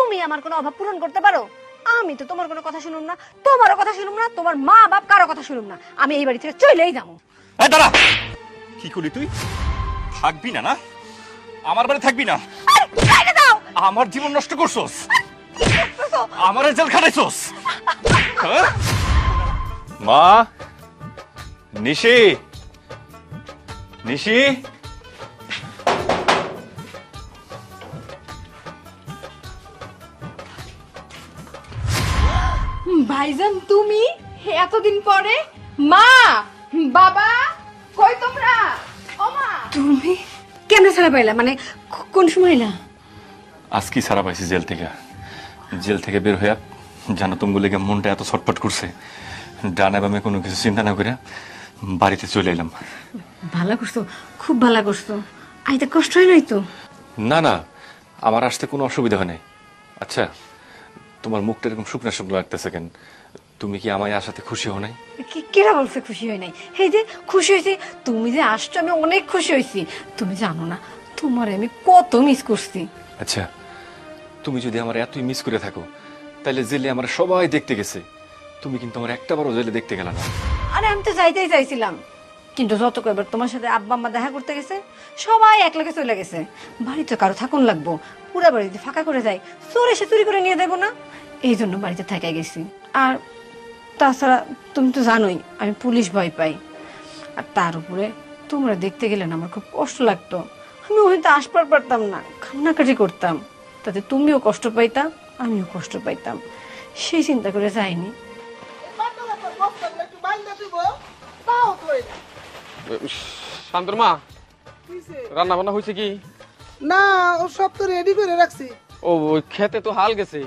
তুমি আমার কোনো অভাব পূরণ করতে পারো? আমি তো তোমার কোনো কথা শুনুম না, তোমারও কথা শুনুম না, তোমার মা বাপ কারো কথা শুনুম না। আমি এই বাড়ি থেকে চলেই যাবো। এই দাঁড়া, কি করলি তুই? থাকবি না? না আমার বাড়ি থাকবি না? আরে দাও, আমার জীবন নষ্ট করছস, আমারে জেল খাটাইছস। হ্যাঁ? মা, নিশি, নিশি, ভাইজান তুমি এতদিন পরে? মা, বাবা, কই তোমরা? ও মা, তুমি কেমনে ছাড়া পাইলা? মানে কোন সময় এলা? আজকে সারা পাইছি জেল থেকে। জেল থেকে বের হইয়া জানো তুমি লেগে মনটা এত ছটফট করছে, ডানে বামে কোনো কিছু চিন্তা না করে বাড়িতে চলে এলাম। ভালো করছো, খুব ভালো করছো। আইতে কষ্ট হয় নাই তো? না না, আমার আসতে কোনো অসুবিধা হয় নাই। আচ্ছা, তোমার মুখটা এরকম শুকনা শুকনো লাগতেছে কেন? তুমি কি আমায় আসাতে খুশি হও নাই? কেরা বলছে খুশি হয় নাই? এই যে খুশি হয়েছি, তুমি যে আসছো আমি অনেক খুশি হয়েছি। তুমি জানো না তোমার আমি কত মিস করছি। আচ্ছা, তুমি যদি আমার এতই মিস করে থাকো তাহলে জেলে আমার সবাই দেখতে গেছে, তুমি কিন্তু আমার একটা বারও জেলে দেখতে গেল না। আরে আমি তো যাইতেই চাইছিলাম, কিন্তু যত কয়বার তোমার সাথে আব্বা আম্মা দেখা করতে গেছে সবাই একলাগে চলে গেছে। বাড়িতে কারো থাকুন লাগবো, পুরা বাড়িতে ফাঁকা করে যায়, চোর এসে চুরি করে নিয়ে দেবো না, এই জন্য বাড়িতে থাকা গেছি। আর তাছাড়া তুমি তো জানোই আমি পুলিশ ভয় পাই। আর তার উপরে তোমরা দেখতে গেলে না আমার খুব কষ্ট লাগতো। আমি হয়তো আসবার পারতাম না, কান্নাকাটি করতাম, তাতে তুমিও কষ্ট পাইতাম আমিও কষ্ট পাইতাম, সেই চিন্তা করে যাইনি। শান্তর মা, রান্না বান্না হয়েছে কি? না, ও সব তো রেডি করে রাখছি। ও ওই খেতে তো হাল গেছে,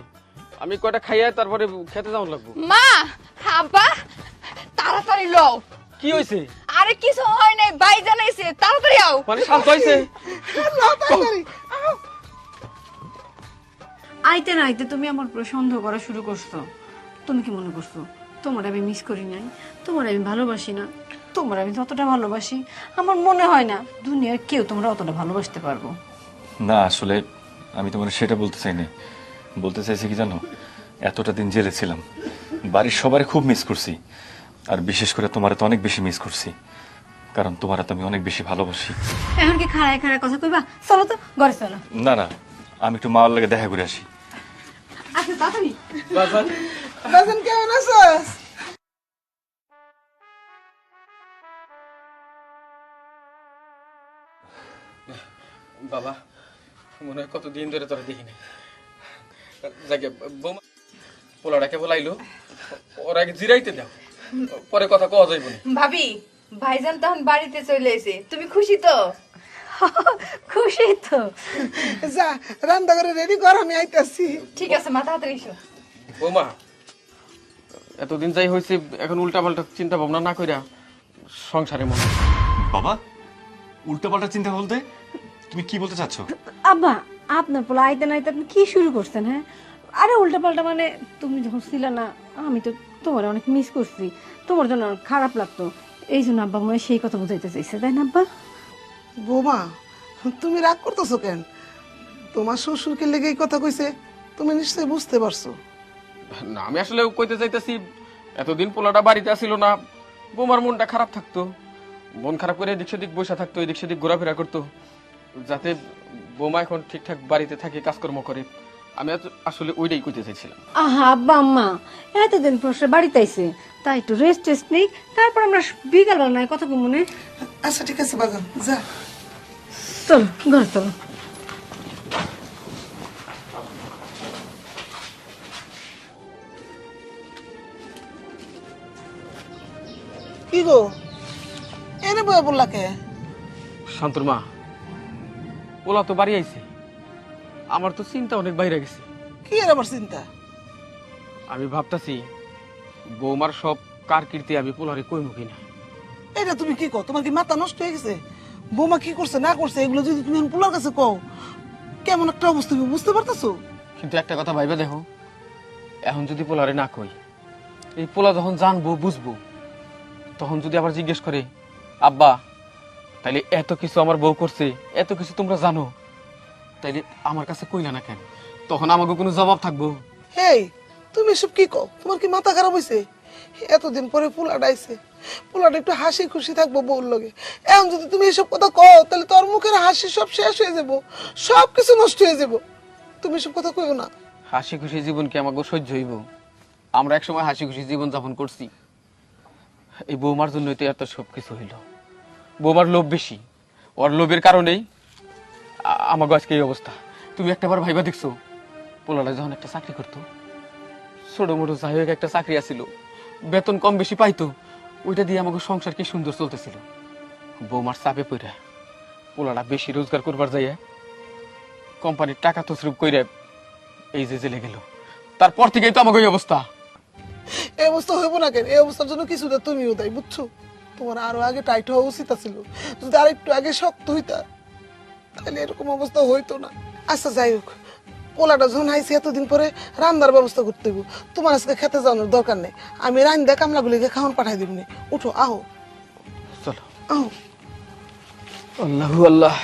আমি কয়টা খাইয়া তারপরে খেতে যাওয়ার লাগবো। মা, আব্বা, তাড়াতাড়ি লও। কি হয়েছে? আরে কিছু হয় নাই, ভাইজান আইছে, তাড়াতাড়ি আও। মানে শান্ত হয়েছে? আইতে না আইতে তুমি আমার উপর সন্দেহ করা শুরু করছো। তুমি কি মনে করছো তোমার আমি মিস করি নাই, তোমার আমি ভালোবাসি না? তোমার আমি যতটা ভালোবাসি আমার মনে হয় না দুনিয়ার কেউ তোমরা অতটা ভালোবাসতে পারবো। না আসলে আমি তোমার সেটা বলতে চাইনি, বলতে চাইছি কি জানো, এতটা দিন জেলে ছিলাম, বাড়ির সবারই খুব মিস করছি, আর বিশেষ করে তোমার তো অনেক বেশি মিস করছি, কারণ তোমার তো আমি অনেক বেশি ভালোবাসি। এখন কি খাড়ায় খাড়ায় কথা কইবা? চলো তো ঘরে চলো। না না, আমি একটু মাওয়ার লাগে দেখা করে আসি। আচ্ছা তাড়াতাড়ি। বাজান কেমন আছিস? বাবা, মনে হয় কতদিন ধরে তোরা দেখি না। যাকে বৌমা পোলাটাকে বলাইলো, ওরা আগে জিরাইতে দাও, পরে কথা কওয়া যাইব না। ভাবি, ভাইজান তখন বাড়িতে চলে এসে, তুমি খুশি তো? খুশি তো। যা রান্না করে রেডি কর, আমি আইতাছি। ঠিক আছে মা, তাড়াতাড়ি এসো। বৌমা, এতদিন যাই হয়েছে, এখন উল্টা পাল্টা চিন্তা ভাবনা না কইরা সংসারে মনে। বাবা, উল্টাপাল্টা চিন্তা বলতে তুমি কি বলতে চাচ্ছ? আব্বা, আপনার পোলা আইতে নাইতে আপনি কি শুরু করছেন? হ্যাঁ, আরে উল্টা পাল্টা মানে তুমি যখন ছিলে না আমি তো তোমার অনেক মিস করছি, তোমার জন্য অনেক খারাপ লাগতো, এই জন্য আব্বা মনে হয় সেই কথা বুঝাইতে চাইছে, তাই না আব্বা? বৌমা, তুমি রাগ করতেছো কেন? তোমার শ্বশুরকে লেগে এই কথা কইছে, তুমি নিশ্চয়ই বুঝতে পারছো। না, আমি আসলে কইতে চাইতেছি, এতদিন পোলাটা বাড়িতে আসিল না, বৌমার মনটা খারাপ থাকতো, মন খারাপ করে এদিক সেদিক বসে থাকতো, এদিক সেদিক ঘোরাফেরা করতো, যাতে বৌমা এখন ঠিকঠাক বাড়িতে থাকে, কাজকর্ম করে। আমি আসলে ওইটাই কইতে চাইছিলাম। আহা আব্বা আম্মা এতদিন পর সে বাড়িতে আইছে, তাই একটু রেস্ট টেস্ট নেই, তারপর আমরা বিকালবেলা নাই কথা মনে। আচ্ছা ঠিক আছে বাজান, যা। চলো ঘরে চলো। কি গো, এনে বয়ে বললা কে? শান্তর মা, পোলা তো বাড়ি আইছে, আমার তো চিন্তা অনেক বাইরে গেছে। কি এর আবার চিন্তা? আমি ভাবতাছি বৌমার সব কারকীর্তি আমি পোলারে কইমু কিনা। এটা তুমি কি কও? তোমার কি মাথা নষ্ট হয়ে গেছে? বৌমা কি করছে না করছে এগুলো যদি তুমি পোলার কাছে কও, কেমন একটা অবস্থা হবে বুঝতে পারতেছো? কিন্তু একটা কথা ভাইবা দেখো, এখন যদি পোলারে না কই, এই পোলা যখন জানবো বুঝবো, তখন যদি আবার জিজ্ঞেস করে আব্বা তাইলে এত কিছু আমার বউ করছে, এত কিছু তোমরা জানো, তাইলে আমার কাছে কইলা না কেন? তখন আমাকে কোনো জবাব থাকবো? এই তুমি এসব কি কও? তোমার কি মাথা খারাপ হয়েছে? এতদিন পরে পোলাটা আইছে, পোলাটা একটু হাসি খুশি থাকবো বউর লগে। এখন যদি তুমি এসব কথা কও তাহলে তোর মুখের হাসি সব শেষ হয়ে যাবো, সব কিছু নষ্ট হয়ে যাবো। তুমি এসব কথা কইও না। হাসি খুশি জীবন কি আমাকে সহ্য হইব? আমরা একসময় হাসি খুশি জীবন যাপন করছি, এই বৌমার জন্যই তো এত সবকিছু হইল। বৌমার লোভ বেশি, ওর লোভের কারণেই আমাকে আজকে এই অবস্থা। তুমি একটাবার ভাইবা দেখছো পোলাটা যখন একটা চাকরি করতো, ছোট মোটো যাই হোক একটা চাকরি আছিল, বেতন কম বেশি পাইতো, ওইটা দিয়ে আমাকে সংসার কি সুন্দর চলতেছিল। বৌমার চাপে পড়ে পোলাটা বেশি রোজগার করবার যাইয়া কোম্পানির টাকা তসরুপ কইরে এই যে জেলে গেল, তারপর থেকেই তো আমাকে এই অবস্থা। এই অবস্থা হইব না কেন? এই অবস্থার জন্য কিছুটা তুমিও তাই, বুঝছো? তোমার আরো আগে টাইট হওয়া উচিত ছিল, যদি আর একটু আগে শক্ত হইতা তাহলে এরকম অবস্থা হইতো না। আচ্ছা যাই হোক, পোলাটা যখন আইসি এতদিন পরে রান্নার ব্যবস্থা করতে হইব। তোমার আজকে খেতে যাওয়ানোর দরকার নেই, আমি রান্দা কামলাগুলিকে খাওয়ান পাঠাই দিবনি। উঠো, আহো চলো। আহো। আল্লাহু আল্লাহ।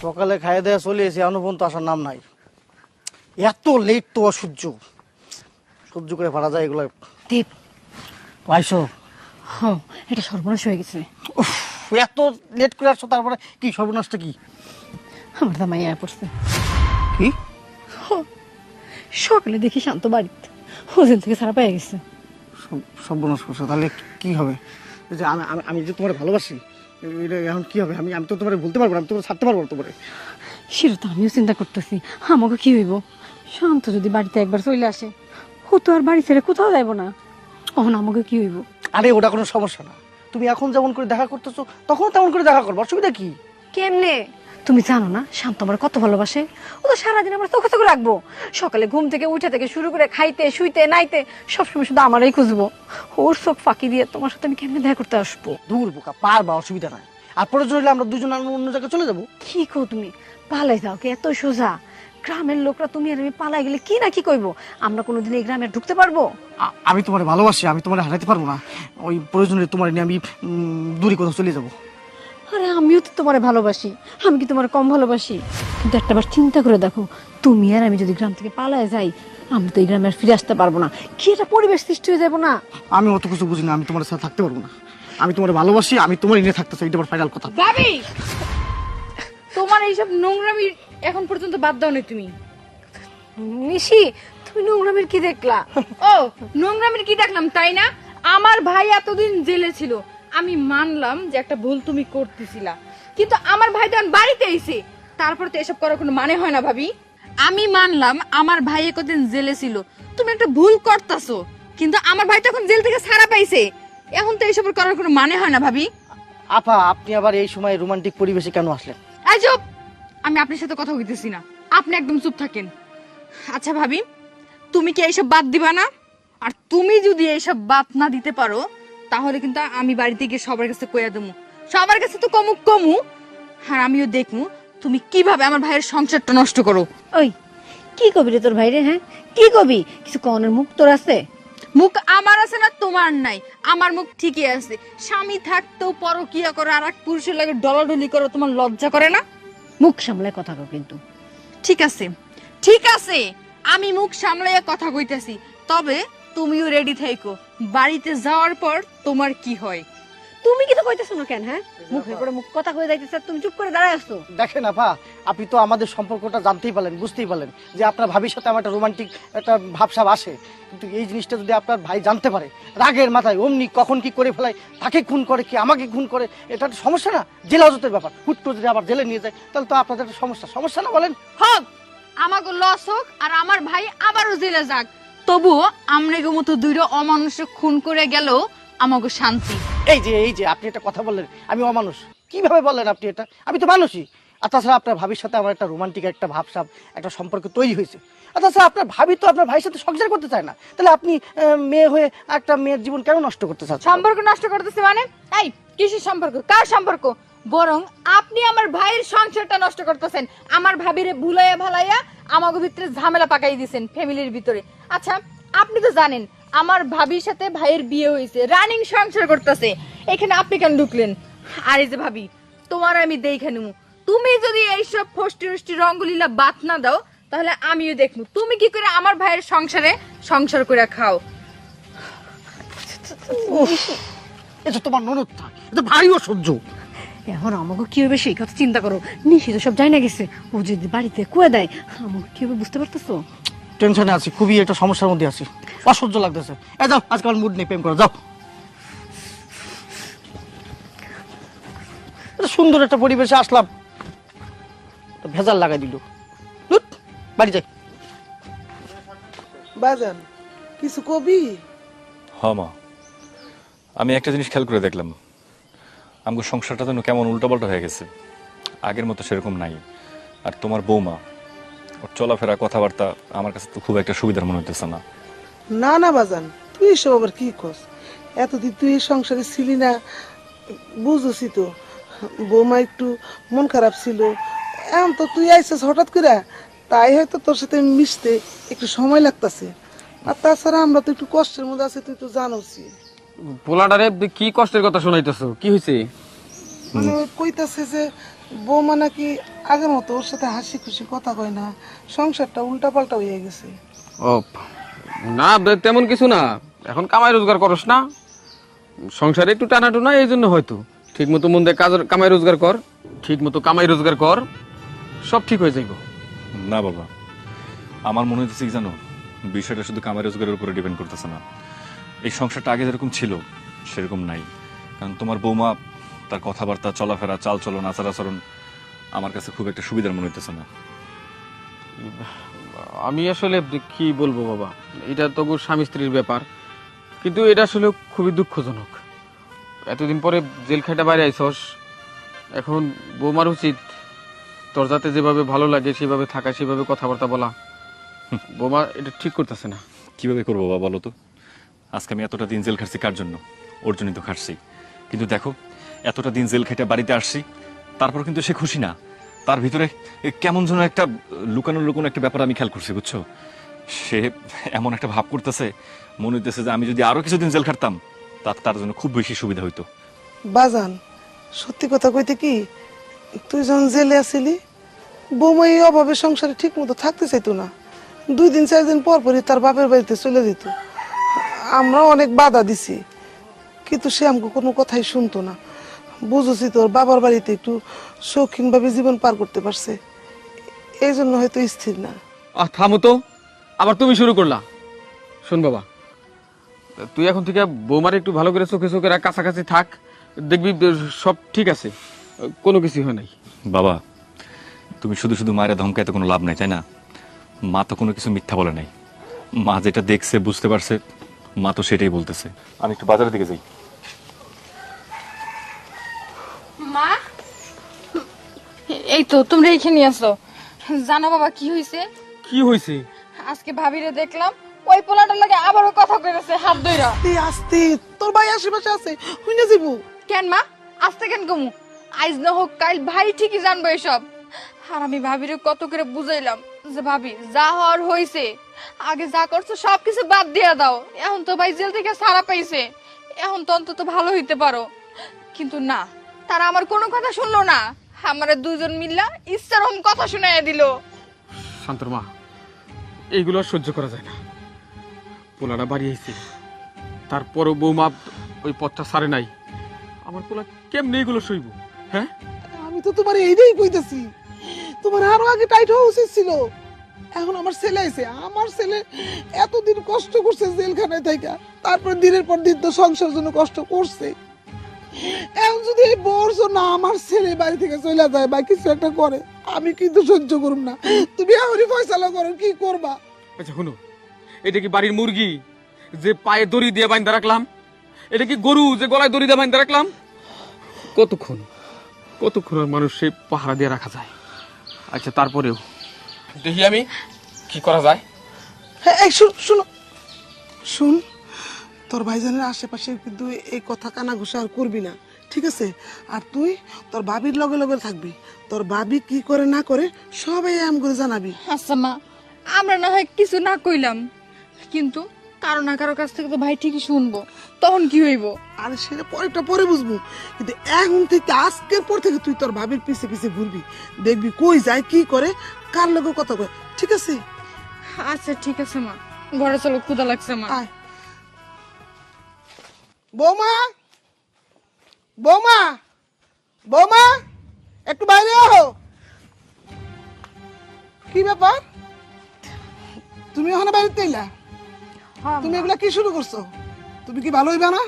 সকালে খাইয়ে দেয়া চলে এসে অনুপন্ত আসার নাম নাই। এত লেট তো অসহ্য, সহ্য করে পারা যায় এগুলো। দীপ, পাইছো? হ্যাঁ, এটা সর্বনাশ হয়ে গেছে। উফ, এত লেট করে আসছো, তারপরে কি সর্বনাশটা কি? আমার দামাই আয়া পড়ছে। কি? সকালে দেখি শান্ত বাড়িতে হোটেল থেকে ছাড়া পেয়ে গেছে। সর্বনাশ করছো, তাহলে কি হবে? এই যে আমি যে তোমার ভালোবাসি, এটা এখন কি হবে? আমি তো তোমার বলতে পারবো না, আমি তোমার ছাড়তে পারবো না তোমারে। সেটা তো আমিও চিন্তা করতেছি, আমাকে কি হইব। শান্ত যদি বাড়িতে একবার চলে আসে, ও তো আর বাড়ি ছেড়ে কোথাও যাইব না, তখন আমাকে কি হইব? আরে ওটা কোনো সমস্যা না, তুমি এখন যেমন করে দেখা করতেছো তখন তেমন করে দেখা করবো, অসুবিধা কি? কেমনে? তুমি জানো না শান্ত আমার কত ভালোবাসে। ও তো সারাদিন আমার চোখে চোখে রাখবো। সকালে ঘুম থেকে উঠে থেকে শুরু করে খাইতে শুইতে নাইতে সবসময় শুধু আমারই খুঁজবো। ওর চোখ ফাঁকি দিয়ে তোমার সাথে আমি কেমনে দেখা করতে আসবো? দূর বোকা, পারবা, অসুবিধা নাই। আর প্রয়োজন হলে আমরা দুজন অন্য জায়গায় চলে যাবো। কি কো তুমি? পালাই যাও কে এত সোজা? গ্রামের লোকরা তুমি আর আমি পালাই গেলে কি না কি কইবো? আমরা কোনোদিন এই গ্রামে ঢুকতে পারবো? আমি তোমার ভালোবাসি, আমি তোমার হারাতে পারবো না। ওই প্রয়োজনে তোমার নিয়ে আমি দূরে কোথাও চলে যাবো। আরে আমিও তো তোমারে ভালোবাসি, আমি কি তোমার কম ভালোবাসি? কিন্তু একটাবার চিন্তা করে দেখো, তুমি আর আমি যদি গ্রাম থেকে পালায় যাই, আমি তো এই গ্রামে আর ফিরে আসতে পারবো না। কি একটা পরিবেশ সৃষ্টি হয়ে যাবো না? আমি অত কিছু বুঝি না, আমি তোমার সাথে থাকতে পারবো না। আমি তোমার ভালোবাসি, আমি তোমার নিয়ে থাকতে চাই, এটা আমার ফাইনাল কথা। ভাবি, তোমার এইসব নোংরামি এখন পর্যন্ত বাদ দাও না তুমি। নিশি, তুমি নোংরামের কি দেখলা? ও, নোংরামির কি দেখলাম তাই না? আমার ভাই এতদিন জেলে ছিল, আমি মানলাম যে একটা ভুল তুমি করতেছিলা, কিন্তু আমার ভাই তখন বাড়িতে এসে, তারপর তো এসব করার কোনো মানে হয় না ভাবি। আমি মানলাম আমার ভাই কতদিন জেলে ছিল, তুমি একটা ভুল করতেছো, কিন্তু আমার ভাই তখন জেল থেকে ছাড়া পাইছে, এখন তো এসব করার কোনো মানে হয় না ভাবি। আপা, আপনি আবার এই সময় রোমান্টিক পরিবেশে কেন আসলেন? এই চুপ, আমি আপনার সাথে কথা বলতেছি না, আপনি একদম চুপ থাকেন। আচ্ছা ভাবি, তুমি কি এইসব বাদ দিবা না? আর তুমি যদি এইসব বাদ না দিতে পারো, তাহলে কিন্তু আমি বাড়িতে গিয়ে সবার কাছে কইয়া দেবো, সবার কাছে তো কমু, আর আমিও দেখবো তুমি কিভাবে আমার ভাইয়ের সংসারটা নষ্ট করো। ওই কি কবি রে তোর ভাই রে? হ্যাঁ, কি কবি? কিছু কনের মুখ তোর আছে? মুখ আমার আছে না তোমার নাই? আমার মুখ ঠিকই আছে। স্বামী থাকতেও পরকিয়া করো, আর এক পুরুষের লাগে ডলাডলি করো, তোমার লজ্জা করে না? মুখ সামলায় কথা কও কিন্তু। ঠিক আছে, আমি মুখ সামলাইয়া কথা কইতাছি, তবে তুমিও রেডি থাইকো, বাড়িতে যাওয়ার পর তোমার কি হয়। তুমি কি তো কইতেছো না কেন? হ্যাঁ, মুখের পরে মুখ কথা কই যাইতেছ, তুমি চুপ করে দাঁড়ায় আছো। দেখেন আপা, আপনি তো আমাদের সম্পর্কটা জানতেই পারলেন, বুঝতেই পারলেন যে আপনার ভাবির সাথে আমার একটা রোমান্টিক একটা ভাবসাব আসে। কিন্তু এই জিনিসটা যদি আপনার ভাই জানতে পারে, রাগের মাথায় অমনি কখন কি করে ফেলায়, তাকে খুন করে কি আমাকে খুন করে, এটা একটা সমস্যা না? জেল হাজতের ব্যাপার, হুট করে যদি আবার জেলে নিয়ে যায়, তাহলে তো আপনাদের একটা সমস্যা না বলেন? হোক, আমাকে লস হোক, আর আমার ভাই আবারও জেলে যাক, তবুও আমরাগো মতো দুইটা অমানুষকে খুন করে গেলেও আমাকে শান্তি। এই যে আপনি একটা কথা বললেন আমি অমানুষ, কিভাবে বললেন আপনি এটা? আমি তো মানুষই। আর তাছাড়া আপনার ভাবির সাথে আমার একটা রোমান্টিক একটা ভাবসাব, একটা সম্পর্ক তৈরি হয়েছে। আর তাছাড়া আপনার ভাবি তো আপনার ভাইয়ের সাথে সংসার করতে চায় না, তাহলে আপনি মেয়ে হয়ে একটা মেয়ের জীবন কেন নষ্ট করতে চাচ্ছেন? সম্পর্ক নষ্ট করতেছে মানে? এই কিসের সম্পর্ক? কার সম্পর্ক? বরং আপনি আমার ভাইয়ের সংসারটা নষ্ট করতেছেন। আমার ভাবিরে ভুলাইয়া ভালাইয়া আমাকে ভিতরে ঝামেলা পাকাই দিয়েছেন ফ্যামিলির ভিতরে। আচ্ছা, আপনি তো জানেন আমার ভাবির সাথে ভাইয়ের বিয়ে হয়েছে, রানিং সংসার করতেছে, এখানে আপনি কেন ঢুকলেন? আর এই যে ভাবি, তোমার আমি দেখে নেবো, তুমি যদি এইসব ফষ্টি নষ্টি রঙ্গলীলা বাদ না দাও তাহলে আমিও দেখবো তুমি কি করে আমার ভাইয়ের সংসারে সংসার করে খাও। এটা তোমার ননদ থাক, এটা ভারী অসহ্য। এখন আমাকে কি হবে সেই কথা চিন্তা করো। নিশি তো সব জানা গেছে, ও যদি বাড়িতে কুয়ে দেয় আমাকে কি হবে বুঝতে পারতেছো? টেনশনে আছি, খুবই একটা সমস্যার মধ্যে আছি, অসহ্য লাগতেছে। যাও, আজকে আমার মুড নেই প্রেম করো, যাও। সুন্দর একটা পরিবেশে আসলাম, ভেজাল লাগাই দিল। বাড়ি যাই। বাজান কিছু কবি? হ্যাঁ মা, আমি একটা জিনিস খেয়াল করে দেখলাম, আমার সংসারটা যেন কেমন উল্টাপাল্টা হয়ে গেছে, আগের মতো সেরকম নাই। আর তোমার বৌমা, ওর চলাফেরা কথাবার্তা আমার কাছে তো খুব একটা সুবিধার মনে হইতেছে না। না না বাজান, তুই এসব আবার কি কস? এতদিন তুই এই সংসারে ছিলি না, বুঝছি তো। বৌমা একটু মন খারাপ ছিল, এখন তো তুই আইসিস হঠাৎ করে, তাই হয়তো তোর সাথে মিশতে একটু সময় লাগতেছে। আর তাছাড়া আমরা তো একটু কষ্টের মধ্যে আছি, তুই তো জানোসই। পোলাটারে কি কষ্টের কথা শোনাইতেছো? কি হয়েছে? মানে কইতাছে যে বৌমা নাকি আগের মতো ওর সাথে হাসি খুশি কথা কয় না, সংসারটা উল্টা পাল্টা হয়ে গেছে। ও না, তেমন কিছু না, এখন কামাই রোজগার করস না, সংসারে একটু টানা টুনা, এই জন্য হয়তো। ঠিক মতো মন দিয়ে কাজ কামাই রোজগার কর, ঠিক মতো কামাই রোজগার কর, সব ঠিক হয়ে যাইব। না বাবা, আমার মনে হইতেছে কি জানো, বিষয়টা শুধু কামাই রোজগারের উপরে ডিপেন্ড করতেছে না। এই সংসারটা আগে যেরকম ছিল সেরকম নাই। কারণ তোমার বৌমা, তার কথাবার্তা, চলাফেরা, চাল চলন, আচার আচরণ আমার কাছে খুব একটা সুবিধার মনে হইতেছে না। আমি আসলে কি বলবো বাবা, এটা তো স্বামী স্ত্রীর ব্যাপার, কিন্তু এটা আসলে খুবই দুঃখজনক। এতদিন পরে জেল খাইটা বাইরে আইসস, এখন বৌমার উচিত তোর যাতে যেভাবে ভালো লাগে সেভাবে থাকা, সেভাবে কথাবার্তা বলা। বৌমা এটা ঠিক করতেছে না। কিভাবে করবো বাবা বলো তো? আজকে আমি এতটা দিন জেল খাটছি কার জন্য? ওর জন্যই তো খাটছি। কিন্তু দেখো, এতটা দিন জেল খেটে বাড়িতে আসছি, তারপর কিন্তু সে খুশি না। তার ভিতরে কেমন যেন একটা লুকানো লুকানো একটা ব্যাপার আমি খেয়াল করছি, বুঝছো? সে এমন একটা ভাব করতেছে, মনে হইতেছে যে আমি যদি আরো কিছুদিন জেল খাটতাম তার জন্য খুব বেশি সুবিধা হইতো। বাজান সত্যি কথা কইতে কি, তুই যখন জেলে আসিলি বৌমা এই অভাবে সংসারে ঠিক মতো থাকতে চাইতো না, 2 দিন 4 দিন পর পরই তার বাপের বাড়িতে চলে যেত। আমরা অনেক বাধা দিছি, কিন্তু সে আমাকে কোনো কথাই শুনতো না। বুঝছি তোর বাবার বাড়িতে একটু শৌখিনভাবে জীবন পার করতে পারছে, এই জন্য হয়তো স্থির না। থামো তো, আবার তুমি শুরু করলা। শোন বাবা, তুই এখন থেকে বৌমার একটু ভালো করে চোখে চোখে রাখ, কাছাকাছি থাক, দেখবি সব ঠিক আছে, কোনো কিছু হয় নাই। বাবা, তুমি শুধু শুধু মায়েরা ধমকাইতে কোনো লাভ নাই, তাই না? মা তো কোনো কিছু মিথ্যা বলে নাই। মা যেটা দেখছে, বুঝতে পারছে, মা তো সেটাই বলতেছে। আমি একটু বাজারের দিকে যাই। মা, এই তো তোমরা এখানে আসো। জানো বাবা কি হয়েছে? কি হয়েছে? আজকে ভাবিরে দেখলাম ওই পোলাটার লাগে আবারও কথা কইতেছে হাত ধইরা। তুই আসতে, তোর ভাই আশেপাশে আছে, হুই না যাবো। কেন মা, আজকে কেন কমু? আইজ না হোক কাল ভাই ঠিকই জানবো এসব। আর আমি ভাবিরে কত করে বুঝাইলাম যে ভাবি যা হওয়ার হয়েছে, আগে যা করছো সবকিছু বাদ দিয়ে দাও। এখন তো ভাই জেল থেকে ছাড়া পাইছে, এখন তো অন্তত ভালো হইতে পারো। কিন্তু না, তারা আমার কোনো কথা শুনলো না, আমার দুজন মিল্লা ইচ্ছারকম কথা শুনাইয়া দিল। শান্তর মা, এইগুলো আর সহ্য করা যায় না। পোলাটা বাড়ি আইছে, তারপরও বৌমা ওই পথটা সারে নাই। আমার পোলা কেমনে এগুলো সইব? হ্যাঁ, আমি তো তোমার এইটাই কইতেছি, তোমার আরো আগে টাইট হওয়া উচিত ছিল। এখন আমার ছেলে আছে, আমার ছেলে এতদিন কষ্ট করছে জেলখানায় থাইকা, তারপর দিনের পর দিন তো সংসার জন্য কষ্ট করছে। এখন যদি এই বউর জন্য আমার ছেলে বাড়ি থেকে চলে যায় বা কিছু একটা করে, আমি কিন্তু সহ্য করব না। তুমি এখনই ফয়সালা করো, কি করবা? আচ্ছা শুনো, এটা কি বাড়ির মুরগি যে পায়ে দড়ি দিয়ে বাইন্ধা রাখলাম? এটা কি গরু যে গলায় দড়ি দিয়ে বাইন্ধা রাখলাম? কতক্ষণ কতক্ষণ আর মানুষ সেই পাহারা দিয়ে রাখা যায়? আচ্ছা তারপরেও দেখি আমি কি করা যায়। হ্যাঁ, এই শুনো শুন, তোর ভাইজানের আশেপাশে কিন্তু এই কথা কানা ঘুষা আর করবি না, ঠিক আছে? আর তুই তোর ভাবির লগে লগে থাকবি, তোর ভাবি কি করে না করে সবাই আম করে জানাবি। আচ্ছা মা, আমরা না হয় কিছু না কইলাম, কিন্তু কারো না কারো কাছ থেকে তো ভাই ঠিকই শুনবো, তখন কি হইব? আর সেটা পরেরটা পরে বুঝবো, কিন্তু এখন থেকে আজকের পর থেকে তুই তোর ভাবির পিছে পিছে ঘুরবি, দেখবি কই যায় কি করে কার লগে কথা কয়, ঠিক আছে? আচ্ছা ঠিক আছে মা, ঘরে চলো, ক্ষুধা লাগছে মা। আয়। বৌমা, বৌমা, বৌমা, একটু বাইরে আহো। কি ব্যাপার, তুমি ওখানে বাড়িতে এলা? তুমি এগুলা কি শুরু করছো? তুমি কি ভালো হইবা না?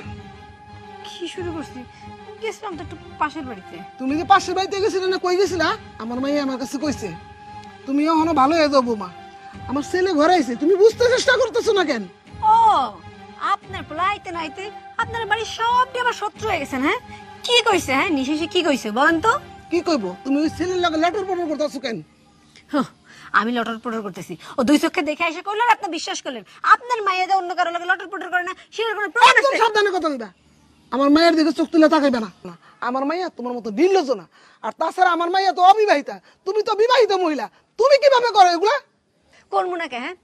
কি শুরু করছি? গেছিলাম তো একটু পাশের বাড়িতে। তুমি যে পাশের বাড়িতে গেছিলে না, কই গেছিলা? আমার মাইয়া আমার কাছে কইছে তুমি ওখানে ভালো হয়ে যাও বৌমা, আমার ছেলে ঘরে আইছে, তুমি বুঝতে চেষ্টা করতেছো না কেন? ও, আপনার পোলাইতে নাইতে আপনার বাড়ির সবটি আবার শত্রু হয়ে গেছেন। হ্যাঁ, কি কইছে? হ্যাঁ, নিশেষে কি কইছে বলেন তো? কি কইবো, তুমি ওই ছেলের লগে লেটার পড়ার করতেছো কেন? হুঁ, আমি লটর পটর করতেছি, ও দুই চোখে দেখে এসে করলেন, আপনি বিশ্বাস করলেন? আপনার মাইয়া যে অন্য কারো লাগে লটর পটর করে না, সেটার কোনো প্রমাণ একদম আছে? সাবধানে কথা কইবা, আমার মায়ের দিকে চোখ তুলে তাকাইবে না। না, আমার মাইয়া তোমার মতো নির্লজ্জ না, আর তাছাড়া আমার মাইয়া তো অবিবাহিতা, তুমি তো বিবাহিত মহিলা, তুমি কিভাবে করো এগুলা? কোন মুনাকে? হ্যাঁ,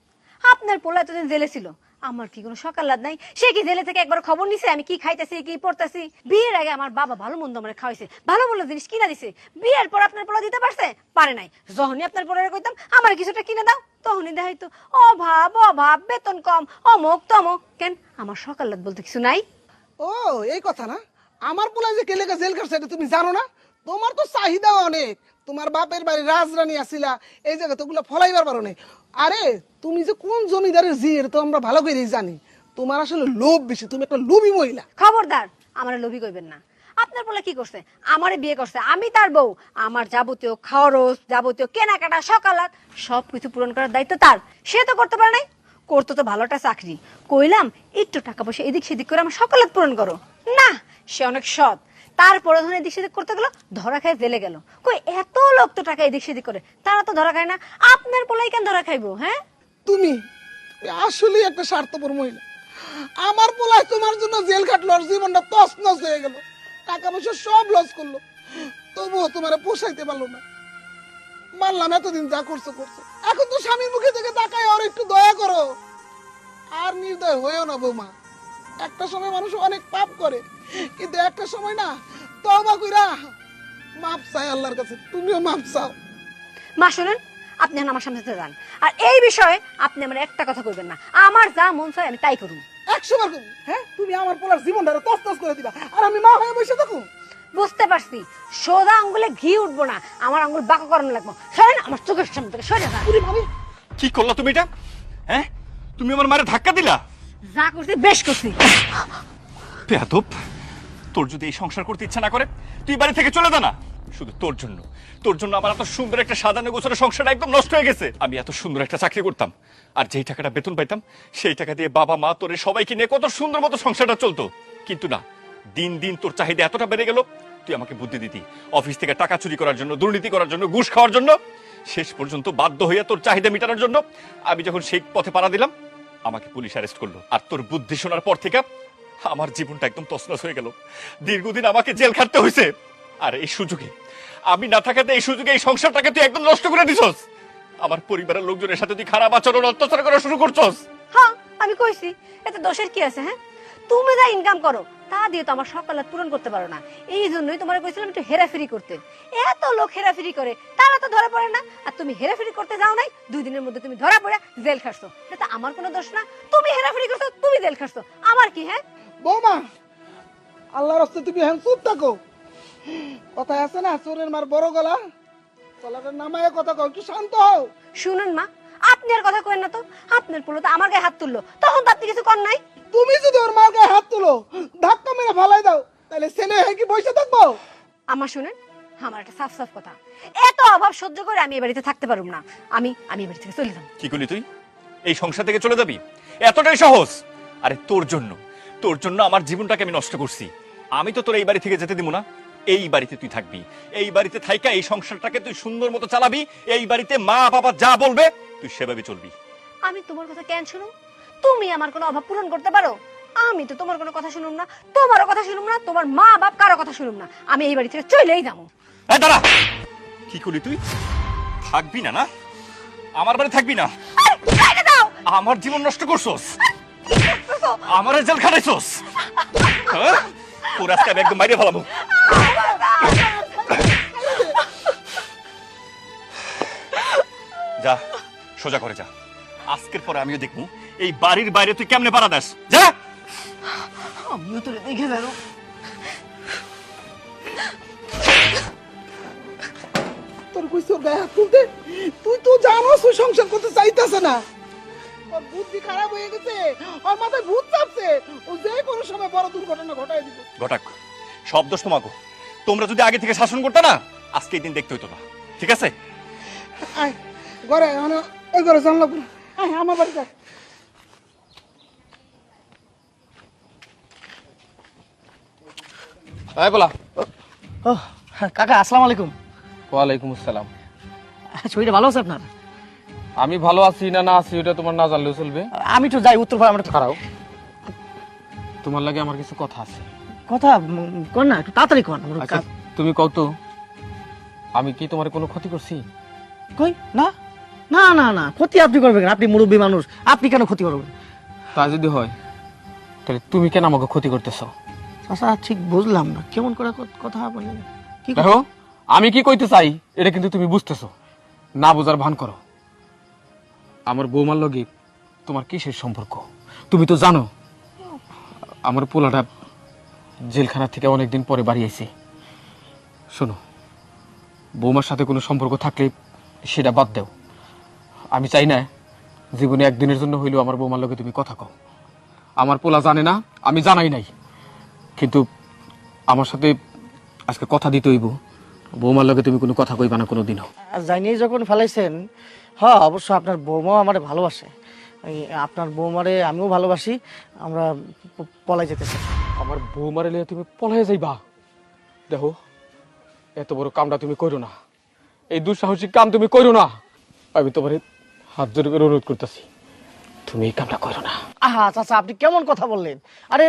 আপনার পোলা এতদিন জেলে ছিল, আমার কি কোনো সকাল লাদ নাই? সে কি জেলে থেকে একবার খবর নিছে আমি কি খাইতেছি কি পড়তেছি? বিয়ের আগে আমার বাবা ভালো মন্দ আমার খাওয়াইছে, ভালো ভালো জিনিস কিনা দিছে। বিয়ের পর আপনার পোলা দিতে পারছে? পারে নাই। যখনই আপনার পোলারে কইতাম আমার কিছুটা কিনে দাও, তখনই দেখাইতো অভাব অভাব, বেতন কম, অমুক তমুক। কেন, আমার সকাল লাদ বলতে কিছু নাই? ও, এই কথা না? আমার পোলা যে কেলেকা জেল কাটছে এটা তুমি জানো না? তোমার তো চাহিদা অনেক, তোমার বাপের বাড়ি রাজরানী আসিলা, এই জায়গা তো ওগুলো ফলাইবার পারো নাই। আরে তুমি যে কোন জমিদারের জি এটা তো আমরা ভালো করেই জানি, তোমার আসলে লোভ বেশি, তুমি একটা লোভী মহিলা। খবরদার, আমার লোভী কইবেন না। আপনার পোলা কি করছে? আমারে বিয়ে করছে, আমি তার বউ, আমার যাবতীয় খরচ, যাবতীয় কেনাকাটা, সকালাত সবকিছু পূরণ করার দায়িত্ব তার। সে তো করতে পারে নাই। করতো তো ভালোটা চাকরি, কইলাম একটু টাকা পয়সা এদিক সেদিক করে আমার সকালাত পূরণ করো। না, সে অনেক সৎ, তারপরে ধরে এদিক সেদিক করতে গেল, ধরা খায় জেলে গেল। কই, এত লোক তো টাকা এদিক সেদিক করে, তারা তো ধরা খায় না, আপনার পোলাই কেন ধরা খাইবো? হ্যাঁ, তুমি আসলে একটা স্বার্থপর মহিলা। আমার পোলায় তোমার জন্য জেল খাটলো, আর জীবনটা তছনছ হয়ে গেল, টাকা পয়সা সব লস করলো, তবুও তোমার পোষাইতে পারলো না। মানলাম এতদিন যা করছো করছো, এখন তো স্বামীর মুখে থেকে তাকায়, আর একটু দয়া করো, আর নির্দয় হয়েও না বৌমা। একটা সময় মানুষ অনেক পাপ করে, কিন্তু একটা সময় না তওবা কইরা মাপ চাই আল্লাহর কাছে, তুমিও মাপ চাও। মা শুনেন, আপনি এখন আমার সামনে থেকে যান, আর এই বিষয়ে আপনি আমার একটা কথা কইবেন না। আমার যা মন চায় আমি তাই করুন। 100 বার করবো। হ্যাঁ, তুমি আমার পোলার জীবনটা তছনছ করে দিবা, আর আমি মা হয়ে বসে থাকুন? বুঝতে পারছি, সোজা আঙ্গুলে ঘি উঠবো না, আমার আঙ্গুল বাঁকা করানো লাগবো। সরেন আমার চোখের সামনে থেকে, সরে যান। পুরি ভাবি, কি করলা তুমি এটা? হ্যাঁ, তুমি আমার মারে ধাক্কা দিলা। যা করছি বেশ করছি। বেয়াদব, তোর যদি এই সংসার করতে ইচ্ছা না করে তুই বাড়ি থেকে চলে যা না। শুধু তোর জন্য, তোর জন্য আমার এত সুন্দর একটা সাজানো গোছানো সংসারটা একদম নষ্ট হয়ে গেছে। আমি এত সুন্দর একটা চাকরি করতাম, আর যেই টাকাটা বেতন পাইতাম সেই টাকা দিয়ে বাবা মা তোরে সবাইকে নিয়ে কত সুন্দর মতো সংসারটা চলতো। কিন্তু না, দিন দিন তোর চাহিদা এতটা বেড়ে গেল, তুই আমাকে বুদ্ধি দিতি অফিস থেকে টাকা চুরি করার জন্য, দুর্নীতি করার জন্য, ঘুষ খাওয়ার জন্য। শেষ পর্যন্ত বাধ্য হইয়া তোর চাহিদা মেটানোর জন্য আমি যখন সেই পথে পাড়া দিলাম, আমাকে পুলিশ অ্যারেস্ট করলো। আর তোর বুদ্ধি শোনার পর থেকে আমার জীবনটা একদম তছনছ হয়ে গেল। দীর্ঘদিন আমাকে জেল খাটতে হয়েছে, আর এই সুযোগে, আমি না থাকাতে এই সুযোগে এই সংসারটাকে তুই একদম নষ্ট করে দিছস। আমার পরিবারের লোকজনের সাথে তুই খারাপ আচরণ, অত্যাচার করা শুরু করছস। হ্যাঁ, আমি কইছি, এতে দোষের কি আছে? হ্যাঁ, তুমি যা ইনকাম করো তা দিয়ে তো আমার সকালাত পূরণ করতে পারো না। এই জন্যই তোমার কইছিলাম একটু হেরাফেরি করতে। এত লোক হেরাফেরি করে, তারা তো ধরা পড়ে না, আর তুমি হেরাফেরি করতে যাও নাই, 2 দিনের মধ্যে তুমি ধরা পড়ে জেল খাটছো। এটা তো আমার কোনো দোষ না, তুমি হেরাফেরি করছো, তুমি জেল খাটছো, আমার কি? হ্যাঁ বৌমা, আল্লাহর রাস্তায় তুমি এখন চুপ থাকো। কথায় আছে না, চোরের মার বড় গলা, গলাটা নামায় কথা কও, একটু শান্ত হও। শুনুন মা, আপনি আর কথা কইেন না তো। আপনার পোলা তো আমার গায়ে হাত তুললো, তখন তো আপনি কিছু কর নাই। তুমি যদি ওর মার গায়ে হাত তুলো, ধাক্কা মেরে ফালাই দাও, তাহলে ছেলে হয়ে কি বসে থাকবো? আমার শুনেন, আমার একটা সাফ সাফ কথা, এত অভাব সহ্য করে আমি এই বাড়িতে থাকতে পারুম না। আমি এই বাড়ি থেকে চলে যাব। কি করলি তুই? এই সংসার থেকে চলে যাবি? এতটাই সহজ? আরে তোর জন্য আমার জীবনটাকে আমি নষ্ট করছি। আমি তো তোর এই বাড়ি থেকে যেতে দিব না, এই বাড়িতে তুই থাকবি। এই বাড়িতে থাইকা এই সংসারটাকে তুই সুন্দর মতো চালাবি। এই বাড়িতে মা বাবা যা বলবে তুই সেভাবে চলবি। আমি তোমার কথা কেন শুনো? তুমি আমার কোনো অভাব পূরণ করতে পারো? আমি তো তোমার কোনো কথা শুনুম না, তোমারও কথা শুনুম না, তোমার মা বাপ কারো কথা শুনুম না, আমি এই বাড়ি থেকে চলেই যাবো। এই দাঁড়া, কি করলি তুই? থাকবি না? না আমার বাড়ি থাকবি না? আরে দাও, আমার জীবন নষ্ট করছস, আমার জেল খাটাইছস। হ্যাঁ, তোর আজকে আমি একদম মাইরে ফেলাবো। যা সোজা করে যা, আজকের পরে আমিও দেখবো এই বাড়ির বাইরে তুই কেমনে পাড়া দাস। যা। আমিও তোরে দেখে যাবো। তোর কইছ গায়ে হাত তুলতে? তুই তো জানোস ও সংসার করতে চাইতেছে না, ওর বুদ্ধি খারাপ হয়ে গেছে, ওর মাথায় ভূত চাপছে, ও যে কোনো সময় বড় দুর্ঘটনা ঘটায় দিব। ঘটাক, সব দোষ তোমাকে। তোমরা যদি আগে থেকে শাসন করতে না, আজকে এই দিন দেখতে হইতো না। ঠিক আছে? আয় ঘরে, মানে ওই ঘরে জানলা খুলে। আয় আমার বাড়ি যা। আয় বলা। ও কাকা, আসসালামু আলাইকুম। ওয়ালাইকুম আসসালাম। শরীরটা ভালো আছে আপনার? আমি ভালো আছি না না আছি ওটা তোমার না জানলেও চলবে। আমি তো যাই উত্তর পাড়া, আমার একটু খারাপ তোমার লাগে আমার কিছু কথা আছে। কথা কর না, একটু তাড়াতাড়ি কর। আচ্ছা তুমি কও তো, আমি কি তোমার কোনো ক্ষতি করছি? কই না না না না, ক্ষতি আপনি করবেন কেন? আপনি মুরব্বী মানুষ, আপনি কেন ক্ষতি করবেন? তা যদি হয় তাহলে তুমি কেন আমাকে ক্ষতি করতেছ? আচ্ছা ঠিক বুঝলাম না, কেমন করে কথা বলেন? কি কথা? দেখো, আমি কি কইতে চাই এটা কিন্তু তুমি বুঝতেছো না, বোঝার ভান করো। আমার বৌমার লগে তোমার কিসের সম্পর্ক তুমি তো জানো। আমার পোলাটা জেলখানা থেকে অনেকদিন পরে বাড়ি আইছে। শোনো, বৌমার সাথে কোনো সম্পর্ক থাকলে সেটা বাদ দাও। আমি চাই না জীবনে একদিনের জন্য হইলেও আমার বৌমার লগে তুমি কথা কও। আমার পোলা জানে না, আমি জানাই নাই, কিন্তু আমার সাথে আজকে কথা দিতে হইব। বৌমার লগে তুমি কোনো কথা কইবা না কোনোদিনও। আর জানিয়ে যখন ফেলাইছেন, হ্যাঁ অবশ্য আপনার বৌমাও আমারে ভালোবাসে, আপনার বৌমারে আমিও ভালোবাসি, আমরা পলাই যেতে চাই। আমার বৌমারে লিয়ে তুমি পলাইয়া যাইবা? দেখো, এত বড় কামটা তুমি করো না, এই দুঃসাহসিক কাম তুমি করো না। আমি তোমার হাত জোড় করে অনুরোধ করতেছি, তুমি এই কামটা করো না। আহা চাচা, আপনি কেমন কথা বললেন? আরে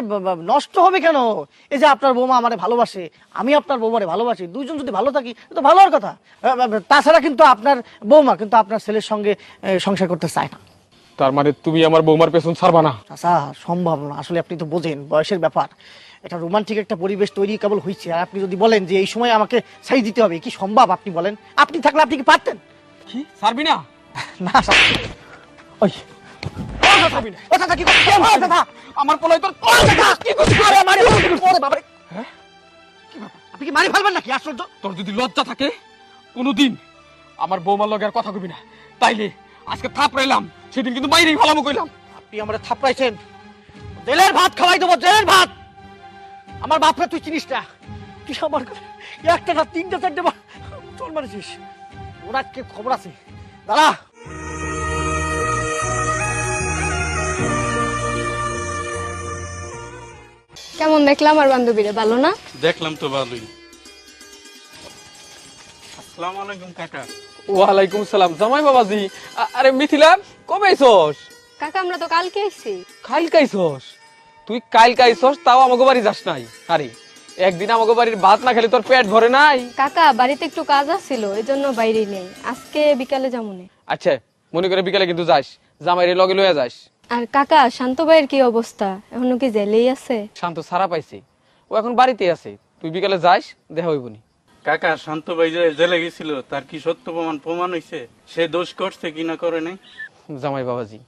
নষ্ট হবে কেন? এই যে আপনার বৌমা আমারে ভালোবাসে, আমি আপনার বৌমারে ভালোবাসি, দুইজন যদি ভালো থাকি তো ভালো আর কথা। তাছাড়া কিন্তু আপনার বৌমা কিন্তু আপনার ছেলের সঙ্গে সংসার করতে চায় না। তার মানে তুমি আমার বৌমার পেছন ছাড়বা না? চাচা সম্ভব না, আসলে আপনি তো বোঝেন বয়সের ব্যাপার, এটা রোমান্টিক একটা পরিবেশ তৈরি কেবল হয়েছে, আর আপনি যদি বলেন যে এই সময় আমাকে ছাই দিতে হবে, কি সম্ভব? আপনি বলেন, আপনি থাকলে আপনি কি পারতেন? কি ছাড়বি না? না ওই আমার পোলাই তোর আপনি কি মারি ফেলবেন নাকি? আশ্চর্য! তোর যদি লজ্জা থাকে কোনোদিন আমার বৌমার লগে আর কথা কবি না, তাইলে আজকে থাপ রাইলাম সেদিন কিন্তু বাইরেই ভালামো কইলাম। আপনি আমার থাপড়াইছেন, জেলের ভাত খাওয়াই দেবো, জেলের ভাত। আমার বাপরা তুই চিনিস না, তুই আমার একটা না তিনটা চারটে চল মারিছিস। ওরা কে খবর আছে, দাঁড়া। কেমন দেখলাম আমার বান্ধবীরে, ভালো না? দেখলাম তো ভালোই। আসসালামু আলাইকুম কাকা। ওয়ালাইকুম সালাম জামাই বাবাজি। আরে মিথিলা, কবে আইছস? কাকা আমরা তো কালকে আইছি। কাল কাইছস? তুই কাল কাইছস তাও আমাকে বাড়ি যাস নাই? আরে একদিন আমাকে বাড়ির ভাত না খেলে তোর পেট ভরে নাই? কাকা বাড়িতে একটু কাজ আছিল, এজন্য বাইরে নেই, আজকে বিকালে যামুনে। আচ্ছা মনে করে বিকালে কিন্তু যাস, জামাইরে লগে লইয়া যাস। আর কাকা শান্ত ভাইয়ের কি অবস্থা, এখনো কি জেলেই আছে? শান্ত সারা পাইছে, ও এখন বাড়িতে আছে, তুই বিকালে যাস, দেখা হইবনি। কাকা, শান্ত ভাই যে জেলে গেছিল তার কি সত্য প্রমাণ হইছে? সে দোষ করছে কিনা করে নাই? জামাই বাবাজি,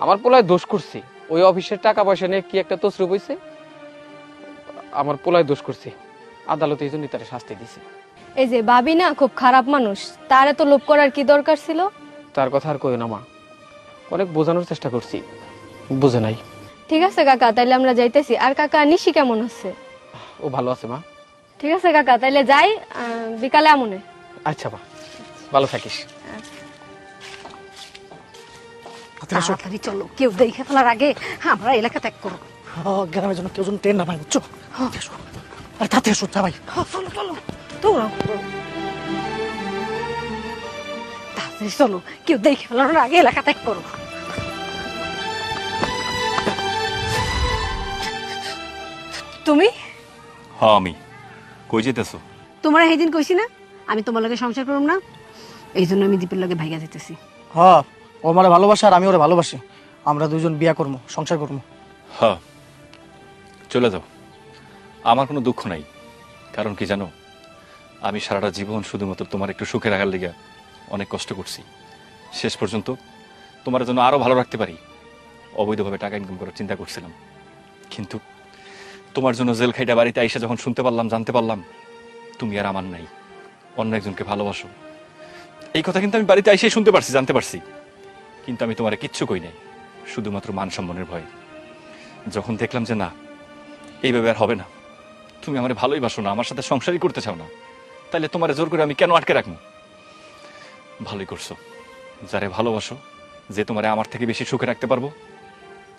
আমার পোলায় দোষ করছে, ওই অফিসের টাকা পয়সা নিয়ে কি একটা তসরুপ হইছে, আমার পোলায় দোষ করছে, আদালতে এই জন্যই তারা শাস্তি দিছে। এই যে ভাবি না খুব খারাপ মানুষ, তার এত লোভ করার কি দরকার ছিল? তার কথা আর কই না মা, অনেক বোঝানোর চেষ্টা করছি, বুঝে নাই। ঠিক আছে কাকা, তাইলে আমরা যাইতেছি। আর কাকা নিশি কেমন আছে? ও ভালো আছে মা। ঠিক আছে কাকা, তাইলে যাই, বিকালে আমনে। আচ্ছা মা, ভালো থাকিস। তাড়াতাড়ি চলো, কেউ দেখে ফেলার আগে আমরা এলাকা ত্যাগ করবো। গ্রামের জন্য কেউ যেন ট্রেন না পায়, বুঝছো? আরে তাতে এসো ভাই, চলো চলো দৌড়াও, তাড়াতাড়ি চলো, কেউ দেখে ফেলার আগে এলাকা ত্যাগ করো। তুমি হ্যাঁ আমি কই যেতেছো? তোমার সেইদিন কইছি না আমি তোমার লগে সংসার করব না, এই জন্য আমি দীপের লগে ভাইগা যেতেছি। হ্যাঁ, ও আমার ভালোবাসা আর আমি ওরে ভালোবাসি। আমরা দুজন বিয়া করবো, সংসার করবো। হ্যাঁ চলে যাও, আমার কোনো দুঃখ নাই। কারণ কি জানো, আমি সারাটা জীবন শুধুমাত্র তোমার একটু সুখে রাখার লেগে অনেক কষ্ট করছি। শেষ পর্যন্ত তোমার জন্য আরো ভালো রাখতে পারি অবৈধভাবে টাকা ইনকাম করার চিন্তা করছিলাম। কিন্তু তোমার জন্য জেল খাইটা বাড়িতে আইসা যখন শুনতে পারলাম, জানতে পারলাম তুমি আর আমার নাই, অন্য একজনকে ভালোবাসো, এই কথা কিন্তু আমি বাড়িতে আইসে শুনতে পারছি, জানতে পারছি। কিন্তু আমি তোমারে কিচ্ছু কই নাই, শুধুমাত্র মান সম্মানের ভয়। যখন দেখলাম যে না, এইভাবে আর হবে না, তুমি আমার ভালোই বাসো না, আমার সাথে সংসারই করতে চাও না, তাহলে তোমার জোর করে আমি কেন আটকে রাখবো? ভালোই করছো, যারে ভালোবাসো, যে তোমারে আমার থেকে বেশি সুখে রাখতে পারবো,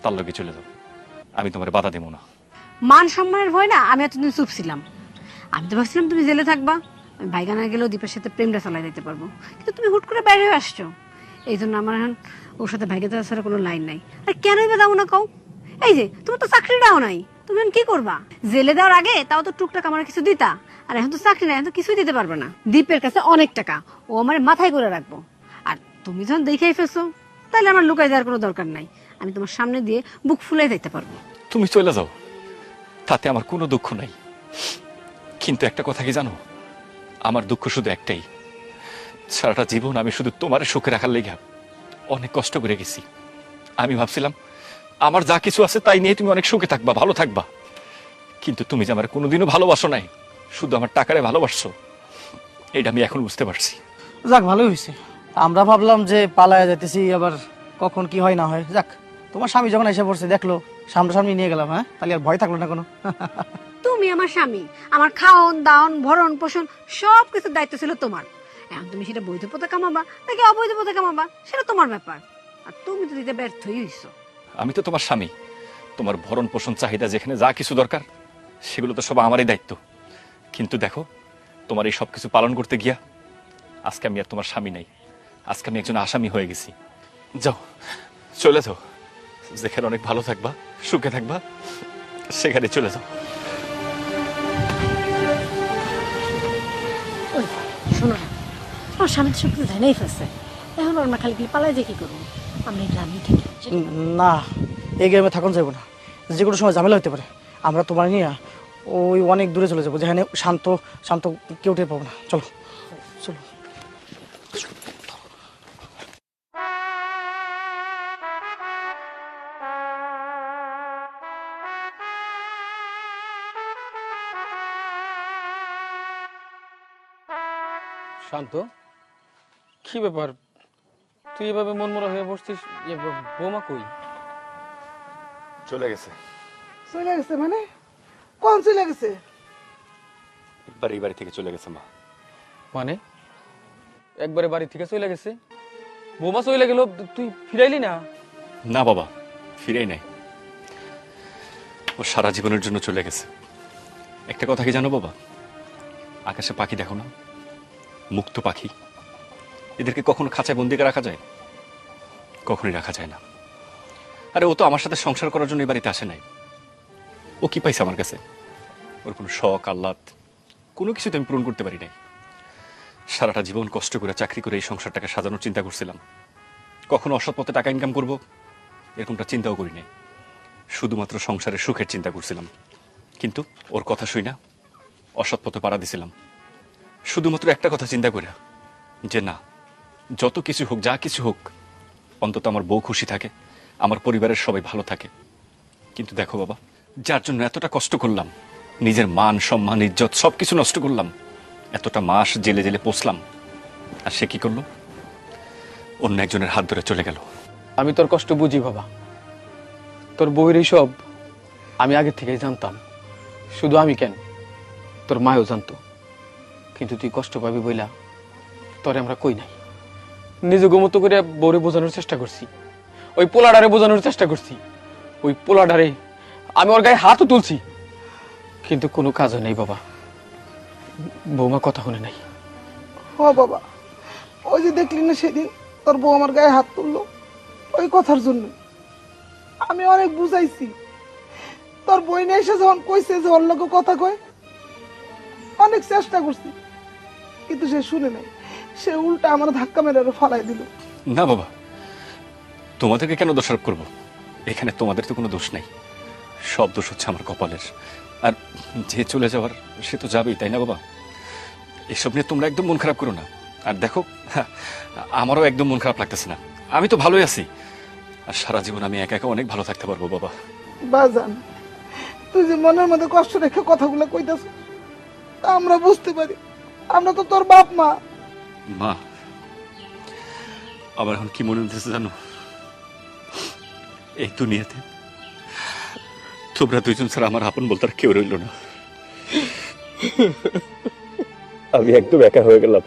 তার লগে চলে যাও, আমি তোমার বাধা দেবো না। মান সম্মানের ভয় না আমি এতদিন চুপ ছিলাম। আমি তো ভাবছিলাম তুমি জেলে থাকবা, আমি ভাইগা না গেলেও দীপের সাথে প্রেমটা চালাই দিতে পারবো, কিন্তু তুমি হুট করে বাইরে হয়ে আসছো। এই জন্য আমার এখন ওর সাথে ভাইগা যাওয়া ছাড়া কোনো লাইন নাই। আর কেনই বা যাবো না কও? এই যে তোমার তো চাকরিটাও নাই, তুমি এখন কি করবা? জেলে দেওয়ার আগে তাও তো টুকটাক আমার কিছু দিতা, আর এখন তো চাকরি নাই, এখন তো কিছুই দিতে পারবে না। দীপের কাছে অনেক টাকা, ও আমার মাথায় করে রাখবো। আর তুমি যখন দেখাই ফেলছো, তাহলে আমার লুকাই দেওয়ার কোনো দরকার নাই, আমি তোমার সামনে দিয়ে বুক ফুলাই দিতে পারবো। তুমি চলে যাও, তাতে আমার কোনো দুঃখ নাই। কিন্তু একটা কথা কি জানো, আমার দুঃখ শুধু একটাই, সারাটা জীবন আমি শুধু তোমার সুখে রাখার লেগে অনেক কষ্ট করে গেছি। আমি ভাবছিলাম আমার যা কিছু আছে তাই নিয়ে তুমি অনেক সুখে থাকবা, ভালো থাকবা। কিন্তু তুমি যে আমার কোনোদিনও ভালোবাসো নাই, শুধু আমার টাকারে ভালোবাসছো, এটা আমি এখন বুঝতে পারছি। যাক, ভালোই হয়েছে। আমরা ভাবলাম যে পালায়া যেতেছি, আবার কখন কি হয় না হয়। যাক, তোমার স্বামী যখন এসে পড়ছে, দেখলো সামনাসামনি নিয়ে গেলাম, হ্যাঁ, তাহলে আর ভয় থাকলো না কোনো। তুমি আমার স্বামী, আমার খাওন দাওন ভরণ পোষণ সব কিছুর দায়িত্ব ছিল তোমার। এখন তুমি সেটা বৈধ পথে কামাবা নাকি অবৈধ পথে কামাবা, সেটা তোমার ব্যাপার। আর তুমি তো দিতে ব্যর্থই হইছো। আমি তো তোমার স্বামী, তোমার ভরণ পোষণ চাহিদা যেখানে যা কিছু দরকার সেগুলো তো সব আমারই দায়িত্ব। কিন্তু দেখো, তোমার এই সব কিছু পালন করতে গিয়া আজকে আমি আর তোমার স্বামী নাই, আজকে আমি একজন আসামি হয়ে গেছি। যাও, চলে যাও, যেখানে অনেক ভালো থাকবা, সুখে থাকবা, সেখানে চলে যাও। ওই শোনো না, আমার স্বামী তো সব কিছু জানাই ফেলছে, এখন ওর মা খালি খালি পালাই যে কি করবো? আমরা এই গ্রামেই থাকি। না, এই গ্রামে থাকুন যাবো না, যে কোনো সময় ঝামেলা হতে পারে। আমরা তোমার নিয়ে ওই অনেক দূরে চলে যাবো, যেখানে শান্ত শান্ত, কেউ টের পাবো না। চলো চলো। শান্ত, কি ব্যাপার? তুই এভাবে মনমরা হয়ে বসছিস? বৌমা কই? চলে গেছে। চলে গেছে মানে? কোন চলে গেছে? একবার এই বাড়ি থেকে চলে গেছে মা। মানে একবারে বাড়ি থেকে চলে গেছে? বৌমা চলে গেল, তুই ফিরাইলি না? না বাবা, ফিরেই নাই, ও সারা জীবনের জন্য চলে গেছে। একটা কথা কি জানো বাবা, আকাশে পাখি দেখো না, মুক্ত পাখি, এদেরকে কখনো খাঁচায় বন্দি করে রাখা যায়? কখনোই রাখা যায় না। আরে ও তো আমার সাথে সংসার করার জন্য এই বাড়িতে আসে নাই। ও কি পাইছে আমার কাছে? ওর কোনো শখ আহ্লাদ কোনো কিছু তো আমি পূরণ করতে পারি নাই। সারাটা জীবন কষ্ট করে চাকরি করে এই সংসারটাকে সাজানোর চিন্তা করছিলাম, কখনো অসৎ পথে টাকা ইনকাম করব এরকমটা চিন্তাও করি নাই, শুধুমাত্র সংসারের সুখের চিন্তা করছিলাম। কিন্তু ওর কথা শুই না অসৎ পথে পাড়া দিছিলাম, শুধুমাত্র একটা কথা চিন্তা করে, যে না, যত কিছু হোক, যা কিছু হোক, অন্তত আমার বউ খুশি থাকে, আমার পরিবারের সবাই ভালো থাকে। কিন্তু দেখো বাবা, যার জন্য এতটা কষ্ট করলাম, নিজের মান সম্মান ইজ্জত সবকিছু নষ্ট করলাম, এতটা মাস জেলে জেলে পৌঁছলাম, আর সে কি করলো? অন্য একজনের হাত ধরে চলে গেল। আমি তোর কষ্ট বুঝি বাবা, তোর বউয়ের এইসব আমি আগে থেকেই জানতাম। শুধু আমি কেন, তোর মায়ও জানতো। কিন্তু তুই কষ্ট পাবি বইলা তোরে আমরা কই নাই। নিজে গোমতো করে বউরে বোঝানোর চেষ্টা করছি, ওই পোলাডারে বোঝানোর চেষ্টা করছি, ওই পোলাডারে আমি ওর গায়ে হাতও তুলছি, কিন্তু কোনো কাজও নেই বাবা। বৌমা কথা শুনে নাই। ও বাবা, ওই যে দেখলি না সেদিন তোর বউ আমার গায়ে হাত তুললো, ওই কথার জন্য আমি অনেক বুঝাইছি, তোর বই নিয়ে এসে যখন কইছে যে ওর লোক কথা কয়, অনেক চেষ্টা করছি কিন্তু সে শুনে নাই। সে উল্টা আমার ধাক্কা মেরে আরো ফালাই দিল। না বাবা, তোমাদেরকে কেন দোষারোপ করব? এখানে তোমাদের তো কোনো দোষ নাই, সব দোষ হচ্ছে আমার কপালের। আর যে চলে যাওয়ার সে তো যাবেই, তাই না বাবা? এসব নিয়ে তোমরা একদম মন খারাপ করো না। আর দেখো, আমারও একদম মন খারাপ লাগতেছে না, আমি তো ভালোই আছি। আর সারা জীবন আমি একা একা অনেক ভালো থাকতে পারবো বাবা। বাজান, তুই যে মনের মধ্যে কষ্ট রেখে কথাগুলো কইতাছ তা আমরা বুঝতে পারি, আমরা তো তোর বাপ মা। মা, আমার এখন কি মনে হচ্ছে জানো? এই দুনিয়াতে তোমরা দুইজন ছাড়া আমার আপন বলতে আর কেউ রইল না। আমি একদম একা হয়ে গেলাম।